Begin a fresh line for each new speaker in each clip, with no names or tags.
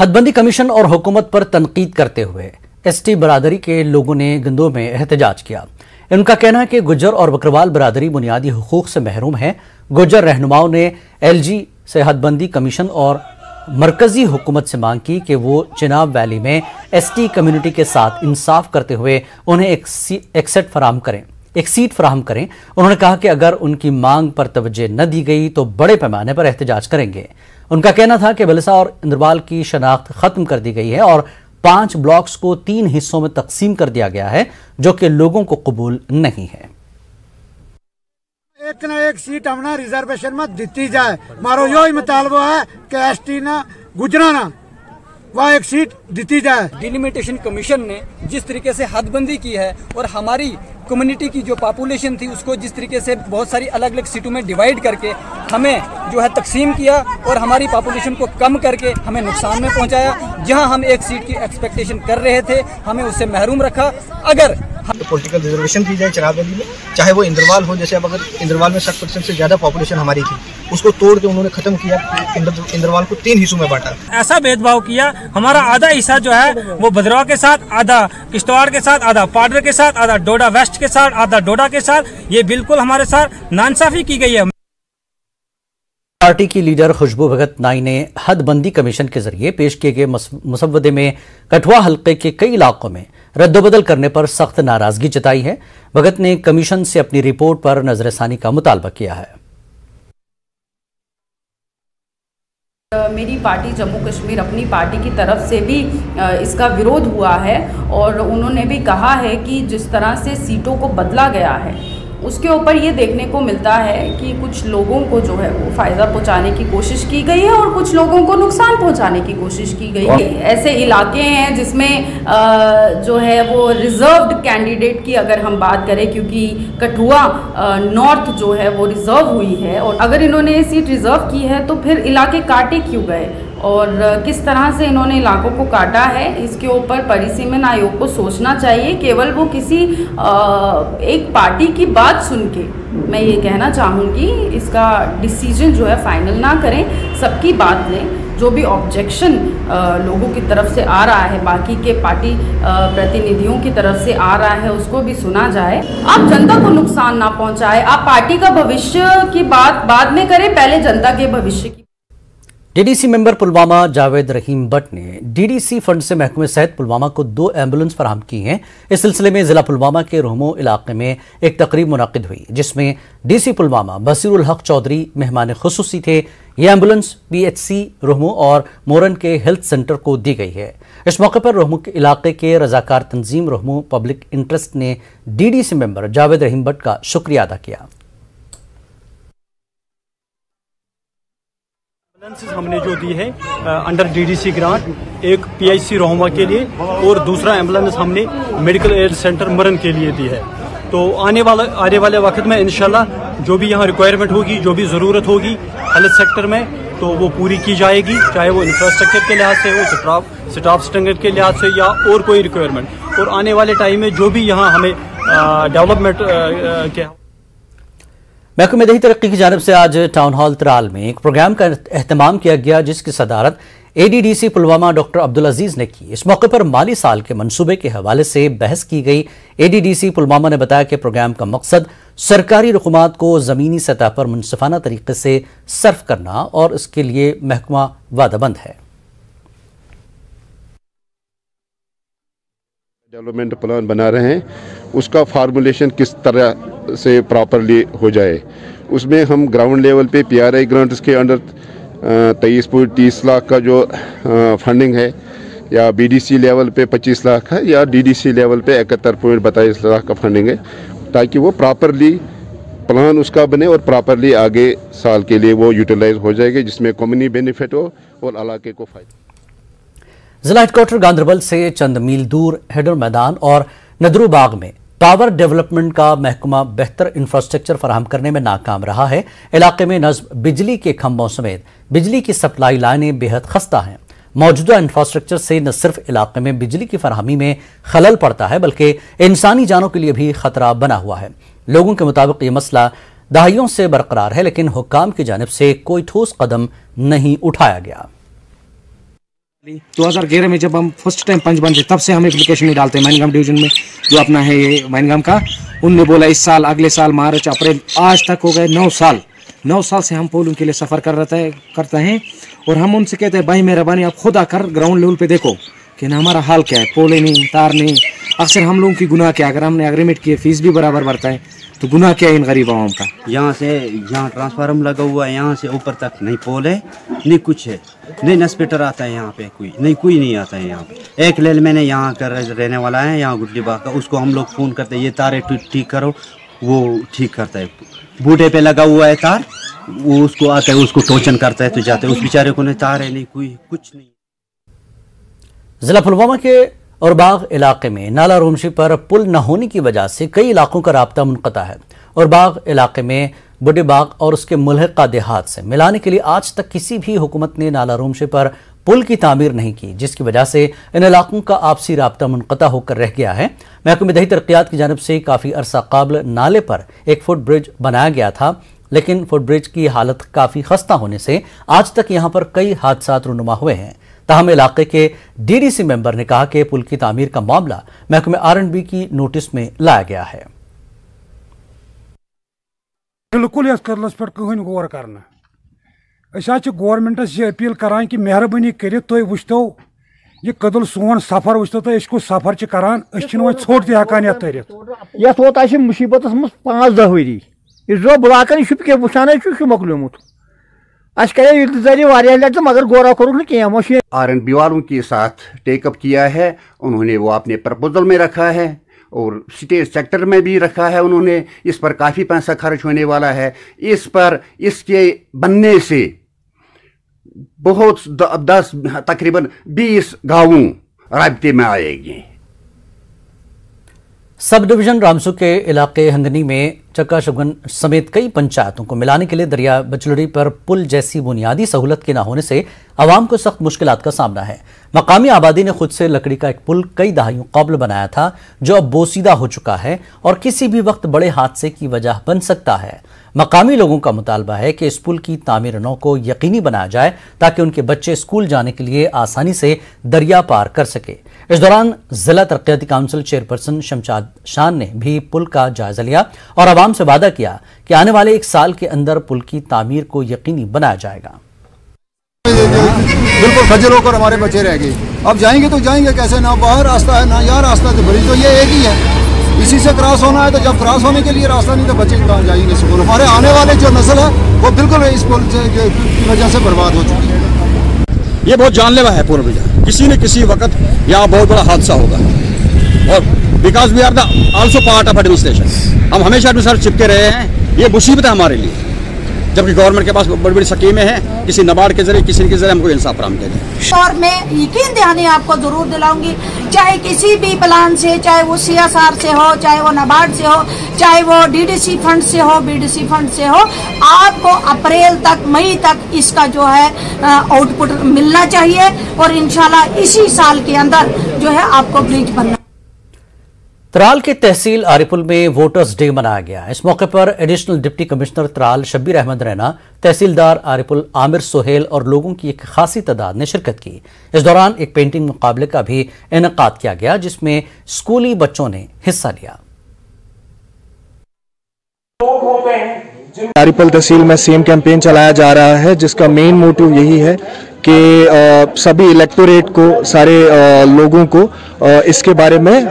हदबंदी commission और हुकूमत पर तनकीद करते हुए एसटी बरादरी के लोगों ने गंदोह में एहतजाज किया। इनका कहना है कि गुज्जर और बकरवाल बरादरी बुनियादी हुकूक से महरूम है। गुज्जर रहनुमाओं ने एलजी से हदबंदी कमीशन और मरकजी हुकूमत से मांग की कि वो चिनाब वैली में एसटी कम्युनिटी के साथ इंसाफ करते हुए उन्हें एक सीट फराहम करें। उन्होंने कहा कि अगर उनकी मांग पर तवज्जो न दी गई तो बड़े पैमाने पर एहतजाज करेंगे। उनका कहना था कि बलसा और इंद्रवाल की शनाख्त खत्म कर दी गई है और 5 ब्लॉक्स को 3 हिस्सों में तकसीम कर दिया गया है, जो कि लोगों को कबूल नहीं है।
एक ना एक सीट हमने रिजर्वेशन में दी जाए। मारो यो ही मुतालबा है कि एसटी ना गुजरा ना वह एक सीट दी जाए।
डिलिमिटेशन कमीशन ने जिस तरीके से हदबंदी की है और हमारी कम्युनिटी की जो पॉपुलेशन थी उसको जिस तरीके से बहुत सारी अलग अलग सीटों में डिवाइड करके हमें जो है तकसीम किया और हमारी पॉपुलेशन को कम करके हमें नुकसान में पहुंचाया। जहां हम एक सीट की एक्सपेक्टेशन कर रहे थे हमें उससे महरूम रखा। अगर
पॉलिटिकल रिजर्वेशन की जाए चिनाब वैली में, चाहे वो इंद्रवाल हो, जैसे अब अगर इंद्रवाल में 60% से ज्यादा पॉपुलेशन हमारी थी, उसको तोड़ के उन्होंने खत्म किया। इंद्रवाल को 3 हिस्सों में बांटा।
ऐसा भेदभाव किया, हमारा आधा हिस्सा जो है वो भद्रवाह के साथ, आधा किश्तवाड़ के साथ, आधा पाडर के साथ, आधा डोडा वेस्ट के साथ, आधा डोडा के साथ, ये बिल्कुल हमारे साथ नाइंसाफी की गई है।
पार्टी की लीडर खुशबू भगत नाई ने हदबंदी कमीशन के जरिए पेश किए गए मुसव्वदे में कठुआ हल्के के कई इलाकों में रद्दोबदल करने पर सख्त नाराजगी जताई है। भगत ने कमीशन से अपनी रिपोर्ट पर नजरसानी का मुतालबा किया है।
मेरी पार्टी जम्मू कश्मीर अपनी पार्टी की तरफ से भी इसका विरोध हुआ है और उन्होंने भी कहा है कि जिस तरह से सीटों को बदला गया है उसके ऊपर ये देखने को मिलता है कि कुछ लोगों को जो है वो फ़ायदा पहुंचाने की कोशिश की गई है और कुछ लोगों को नुकसान पहुंचाने की कोशिश की गई है। ऐसे इलाके हैं जिसमें जो है वो रिजर्व्ड कैंडिडेट की अगर हम बात करें, क्योंकि कठुआ नॉर्थ जो है वो रिजर्व हुई है, और अगर इन्होंने ये सीट रिजर्व की है तो फिर इलाके काटे क्यों गए और किस तरह से इन्होंने इलाकों को काटा है, इसके ऊपर परिसीमन आयोग को सोचना चाहिए। केवल वो किसी एक पार्टी की बात सुन के मैं ये कहना चाहूँगी इसका डिसीजन जो है फाइनल ना करें, सबकी बात लें। जो भी ऑब्जेक्शन लोगों की तरफ से आ रहा है, बाकी के पार्टी प्रतिनिधियों की तरफ से आ रहा है, उसको भी सुना जाए। आप जनता को नुकसान ना पहुँचाए, आप पार्टी का भविष्य की बात बाद में करें, पहले जनता के भविष्य की।
DDC member Pulwama Javed Rahim but ने डीडीसी फंड से महकमे सेहत पुलवामा को 2 एम्बुलेंस फराहम की हैं। इस सिलसिले में जिला पुलवामा के रोहमो इलाके में एक तकरीब मुनाकिद हुई जिसमें डीसी पुलवामा बसीरुल हक चौधरी मेहमान खुसूसी थे। ये एम्बुलेंस पीएचसी रोहमो और मोरन के हेल्थ सेंटर को दी गई है। इस मौके पर रोहमो के इलाके के रजाकार तंजीम रोहमो पब्लिक इंटरेस्ट ने DDC member Javed Rahim but का शुक्रिया अदा किया।
एम्बुलेंसेस हमने जो दी है अंडर डीडीसी ग्रांट, एक पीआईसी रोहमा के लिए और दूसरा एम्बुलेंस हमने मेडिकल एड सेंटर मरन के लिए दी है। तो आने वाले वक्त में इंशाल्लाह जो भी यहाँ रिक्वायरमेंट होगी, जो भी ज़रूरत होगी हेल्थ सेक्टर में, तो वो पूरी की जाएगी, चाहे वो इंफ्रास्ट्रक्चर के लिहाज से हो, स्टाफ स्टैंडर्ड के लिहाज से या और कोई रिक्वायरमेंट। और आने वाले टाइम में जो भी यहाँ हमें डेवलपमेंट के
महकमे दही तरक्की की जानिब से आज टाउन हॉल त्राल में एक प्रोग्राम का एहतमाम किया गया जिसकी सदारत एडीडीसी पुलवामा डॉक्टर अब्दुल अजीज ने की। इस मौके पर माली साल के मंसूबे के हवाले से बहस की गई। एडीडीसी पुलवामा ने बताया कि प्रोग्राम का मकसद सरकारी रकूमात को ज़मीनी सतह पर मुनसिफाना तरीके से सर्फ करना और इसके लिए महकमा वादाबंद है।
डेवलपमेंट प्लान बना रहे हैं, उसका फार्मूलेशन किस तरह से प्रॉपरली हो जाए। उसमें हम ग्राउंड लेवल पे पीआरआई ग्रांट्स के अंडर 23.30 लाख का जो फंडिंग है, या बीडीसी लेवल पे 25 लाख है, या डीडीसी लेवल पे 71.22 लाख का फंडिंग है, ताकि वो प्रॉपरली प्लान उसका बने और प्रॉपरली आगे साल के लिए वो यूटिलाइज हो जाएगी, जिसमें कम्युनिटी बेनिफिट हो और इलाके को फायदा।
जिला हेडक्वार्टर गांधरबल से चंद मील दूर हेडर मैदान और नदरू बाग में पावर डेवलपमेंट का महकमा बेहतर इंफ्रास्ट्रक्चर फराहम करने में नाकाम रहा है। इलाके में नस्ब बिजली के खंभों समेत बिजली की सप्लाई लाइनें बेहद खस्ता हैं। मौजूदा इंफ्रास्ट्रक्चर से न सिर्फ इलाके में बिजली की फराहमी में खलल पड़ता है बल्कि इंसानी जानों के लिए भी खतरा बना हुआ है। लोगों के मुताबिक ये मसला दहाइयों से बरकरार है, लेकिन हुक्काम की जानिब से कोई ठोस कदम नहीं उठाया गया।
2011 में जब हम फर्स्ट टाइम पंच बन थे तब से हम एप्लीकेशन नहीं डालते माइनगाम डिवीजन में जो अपना है ये माइनगाम का। उनने बोला इस साल अगले साल मार्च अप्रैल आज तक हो गए 9 साल से हम पोलिंग के लिए सफ़र करते हैं और हम उनसे कहते हैं भाई मेहरबानी आप खुद आकर ग्राउंड लेवल पे देखो कि ना हमारा हाल क्या है, पोले नहीं तार नहीं। अक्सर हम लोगों की गुनाह क्या, अगर हमने एग्रीमेंट किए फीस भी बराबर भरता है तो गुनाह क्या है इन गरीब आवाम का।
यहाँ ट्रांसफार्मर लगा हुआ है, यहाँ से ऊपर तक नहीं पोल है नहीं कुछ है, नहीं नस्पिटर आता है यहाँ पे, कोई नहीं आता है यहाँ पे। एक लेल मैंने यहाँ कर रहने वाला है यहाँ गुटली बाग का, उसको हम लोग फ़ोन करते हैं ये तार ठीक करो, वो ठीक करता है। बूटे पे लगा हुआ है तार, वो उसको आता है उसको टोचन करता है तो जाते हैं, उस बेचारे को नहीं तार है नहीं कोई कुछ नहीं।
जिला पुलवामा के औरबाग इलाके में नाला रोमशी पर पुल न होने की वजह से कई इलाकों का राब्ता मुनक़ता है। औरबाग इलाके में बुढ़े बाग और उसके मुल्हिका देहात से मिलाने के लिए आज तक किसी भी हुकूमत ने नाला रोमशी पर पुल की तामीर नहीं की, जिसकी वजह से इन इलाकों का आपसी राब्ता मुनक़ता होकर रह गया है। महकमे दही तरक्यात की जानिब से काफ़ी अरसा कबल नाले पर एक फुट ब्रिज बनाया गया था, लेकिन फुट ब्रिज की हालत काफ़ी खस्ता होने से आज तक यहाँ पर कई हादसा रूनुमा हुए हैं। ताहम इलाके के डीडीसी मेंबर ने कहा कि पुल की तामीर का मामला महकमे R&B की नोटिस में लाया गया है।
बिल्कुल इस कदलस पे कहन गौर करना गवर्नमेंटस अपील करान कि मेहरबानी कर वो यह कदल सोन सफर वो तो सफर करान वो छोट तक तरित
ये मुसीबत मज 5-10 वरी जो ब्लाकन शुप वुचान मोकलमुत मगर गौरा कर
R&B वालों के साथ टेकअप किया है उन्होंने, वो अपने प्रपोजल में रखा है और स्टेट सेक्टर में भी रखा है उन्होंने। इस पर काफ़ी पैसा खर्च होने वाला है। इस पर इसके बनने से बहुत 10 तकरीबन 20 गांवों राब्ते में आएंगे।
सब डिवीजन रामसू के इलाके हंगनी में चक्का शगन समेत कई पंचायतों को मिलाने के लिए दरिया बचलड़ी पर पुल जैसी बुनियादी सहूलत के न होने से आवाम को सख्त मुश्किलात का सामना है। मकामी आबादी ने खुद से लकड़ी का एक पुल कई दहाइयों कबल बनाया था जो अब बोसीदा हो चुका है और किसी भी वक्त बड़े हादसे की वजह बन सकता है। मकामी लोगों का मुतालबा है कि इस पुल की तामीर नौ को यकीनी बनाया जाए ताकि उनके बच्चे स्कूल जाने के लिए आसानी से दरिया पार कर सके। इस दौरान जिला तरक्याती काउंसिल चेयरपर्सन शमशाद शान ने भी पुल का जायजा लिया और आवाम से वादा किया कि आने वाले 1 साल के अंदर पुल की तामीर को यकीनी बनाया जाएगा।
बिल्कुल खजल होकर हमारे बच्चे रह गए। अब जाएंगे तो जाएंगे कैसे, ना बाहर रास्ता है ना यहाँ रास्ता, तो बड़ी तो ये एक ही है, इसी से क्रॉस होना है। तो जब क्रॉस होने के लिए रास्ता नहीं तो बच्चे कहाँ जाएंगे स्कूल। हमारे आने वाले जो नस्ल है वो बिल्कुल इस पुल की वजह से बर्बाद हो चुकी है।
ये बहुत जानलेवा है पुल ब्रिज, किसी न किसी वक्त यहाँ बहुत बड़ा हादसा होगा। और because we are the also part of administration, हम हमेशा एडमिनिस्ट्रेशन चिपके रहे हैं। ये मुसीबत है हमारे लिए, जबकि गवर्नमेंट के पास बड़ी बड़ी स्कीमें हैं, किसी नाबार्ड के जरिए किसी के जरिए हमको इंसाफ फराहम दे दें।
और मैं यकीन दहानी आपको जरूर दिलाऊंगी, चाहे किसी भी प्लान से, चाहे वो CSR से हो, चाहे वो नाबार्ड से हो, चाहे वो DDC फंड से हो, BDC फंड से हो, आपको अप्रैल तक मई तक इसका जो है आउटपुट मिलना चाहिए और इंशाल्लाह इसी साल के अंदर जो है आपको ब्रिज बनना।
त्राल के तहसील आरिपुल में वोटर्स डे मनाया गया। इस मौके पर additional deputy commissioner Tral Shabbir Ahmad Raina, तहसीलदार आरिपुल आमिर सोहेल और लोगों की एक खासी तादाद ने शिरकत की। इस दौरान एक पेंटिंग मुकाबले का भी इनेकाद किया गया जिसमें स्कूली बच्चों ने हिस्सा लिया।
आरिपुल तहसील में सेम कैंपेन चलाया जा रहा है जिसका मेन मोटिव यही है कि सभी इलेक्टोरेट को, सारे लोगों को इसके बारे में,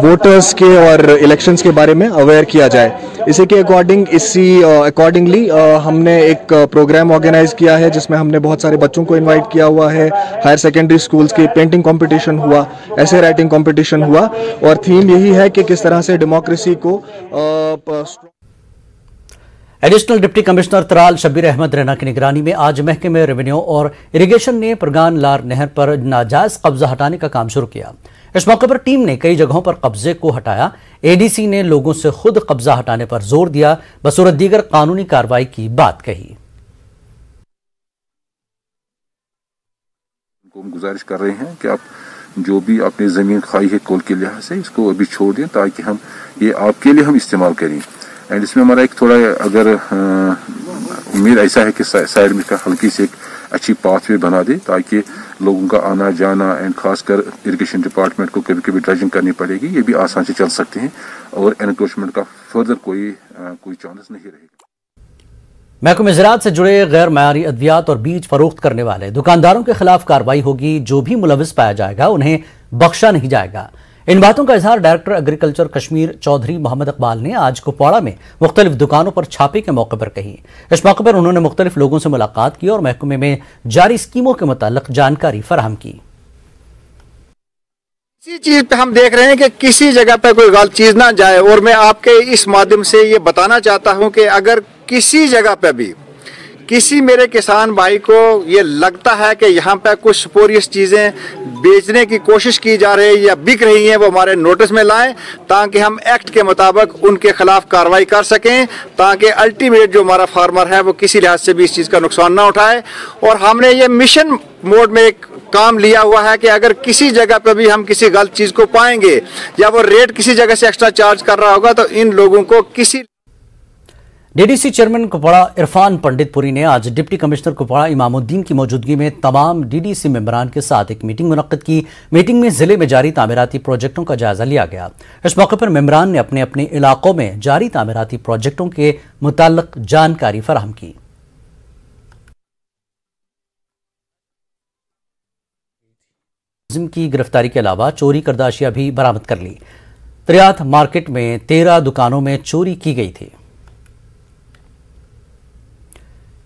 वोटर्स के और इलेक्शंस के बारे में अवेयर किया जाए। इसी के अकॉर्डिंगली हमने एक प्रोग्राम ऑर्गेनाइज किया है जिसमें हमने बहुत सारे बच्चों को इनवाइट किया हुआ है। हायर सेकेंडरी स्कूल्स की पेंटिंग कंपटीशन हुआ, ऐसे राइटिंग कंपटीशन हुआ और थीम यही है कि किस तरह से डेमोक्रेसी को
additional deputy commissioner Tral Shabbir Ahmad Raina की निगरानी में आज महकमे रेवेन्यू और इरिगेशन ने परगान लार नहर पर नाजायज कब्जा हटाने का काम शुरू किया। इस मौके पर टीम ने कई जगहों पर कब्जे को हटाया। ADC ने लोगों से खुद कब्जा हटाने पर जोर दिया, बसूरत दीगर कानूनी कार्रवाई की बात कही।
गुजारिश कर रहे हैं कि आप जो भी अपनी जमीन खाई है कोल के लिहाज से इसको अभी छोड़ दें ताकि हम ये आपके लिए हम इस्तेमाल करें। एंड इसमें हमारा एक थोड़ा अगर उम्मीद ऐसा है कि साइड में हल्की से एक अच्छी पाथवे बना दे ताकि लोगों का आना जाना एंड खासकर इरिगेशन डिपार्टमेंट को कभी कभी ड्रेजिंग करनी पड़ेगी, ये भी आसान से चल सकते हैं और एनक्रोचमेंट का फर्दर कोई चांस नहीं रहेगा।
महकमे ज़राअत से जुड़े गैर मयारी अद्वियात और बीज फरोख्त करने वाले दुकानदारों के खिलाफ कार्रवाई होगी। जो भी मुलविस पाया जाएगा उन्हें बख्शा नहीं जाएगा। इन बातों का इजहार डायरेक्टर एग्रीकल्चर कश्मीर चौधरी मोहम्मद इकबाल ने आज कुपवाड़ा में मुख्तलिफ दुकानों पर छापे के मौके पर कही। इस मौके पर उन्होंने मुख्तलिफ लोगों से मुलाकात की और महकमे में जारी स्कीमों के मुताल्लिक जानकारी फराहम की।
इसी चीज पे हम देख रहे हैं कि किसी जगह पे कोई गलत चीज ना जाए, और मैं आपके इस माध्यम से ये बताना चाहता हूं कि अगर किसी जगह पे भी किसी मेरे किसान भाई को ये लगता है कि यहाँ पे कुछ स्पोरियस चीजें बेचने की कोशिश की जा रही है या बिक रही हैं, वो हमारे नोटिस में लाएं ताकि हम एक्ट के मुताबिक उनके खिलाफ कार्रवाई कर सकें, ताकि अल्टीमेट जो हमारा फार्मर है वो किसी लिहाज से भी इस चीज़ का नुकसान ना उठाए। और हमने ये मिशन मोड में एक काम लिया हुआ है कि अगर किसी जगह पर भी हम किसी गलत चीज़ को पाएंगे या वो रेट किसी जगह से एक्स्ट्रा चार्ज कर रहा होगा तो इन लोगों को किसी।
डीडीसी चेयरमैन कुपवाड़ा इरफान पंडितपुरी ने आज डिप्टी कमिश्नर कुपवाड़ा इमामुद्दीन की मौजूदगी में तमाम डीडीसी मेंबरान के साथ एक मीटिंग मुनक्किद की। मीटिंग में जिले में जारी तामीराती प्रोजेक्टों का जायजा लिया गया। इस मौके पर मेंबरान ने अपने अपने इलाकों में जारी तामीराती प्रोजेक्टों के मुताल्लिक जानकारी फराहम की। की गिरफ्तारी के अलावा चोरी करदा अशिया भी बरामद कर ली। त्रियात मार्केट में 13 दुकानों में चोरी की गई थी।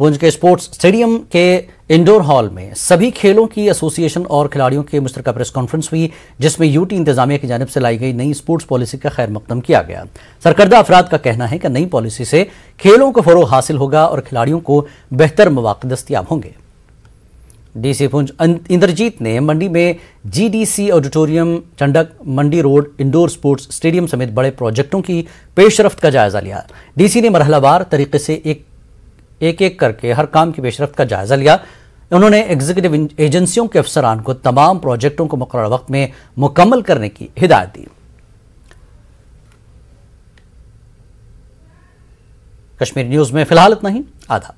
पुंछ के स्पोर्ट्स स्टेडियम के इंडोर हॉल में सभी खेलों की एसोसिएशन और खिलाड़ियों की मुश्तरका प्रेस कॉन्फ्रेंस हुई, जिसमें यूटी इंतजामिया की जानिब से लाई गई नई स्पोर्ट्स पॉलिसी का खैर मकदम किया गया। सरकर्दा अफराद का कहना है कि नई पॉलिसी से खेलों को फरोग हासिल होगा और खिलाड़ियों को बेहतर मौके दस्तयाब होंगे। डीसी पुंछ इंद्रजीत ने मंडी में जीडीसी ऑडिटोरियम, चंडक, मंडी रोड, इंडोर स्पोर्ट्स स्टेडियम समेत बड़े प्रोजेक्टों की पेशरफ्त का जायजा लिया। डीसी ने मरहलावार तरीके से एक एक करके हर काम की पेशरफ्त का जायजा लिया। उन्होंने एग्जीक्यूटिव एजेंसियों के अफसरान को तमाम प्रोजेक्टों को मुकर्रर वक्त में मुकम्मल करने की हिदायत दी। कश्मीर न्यूज में फिलहाल इतना ही। आदाब।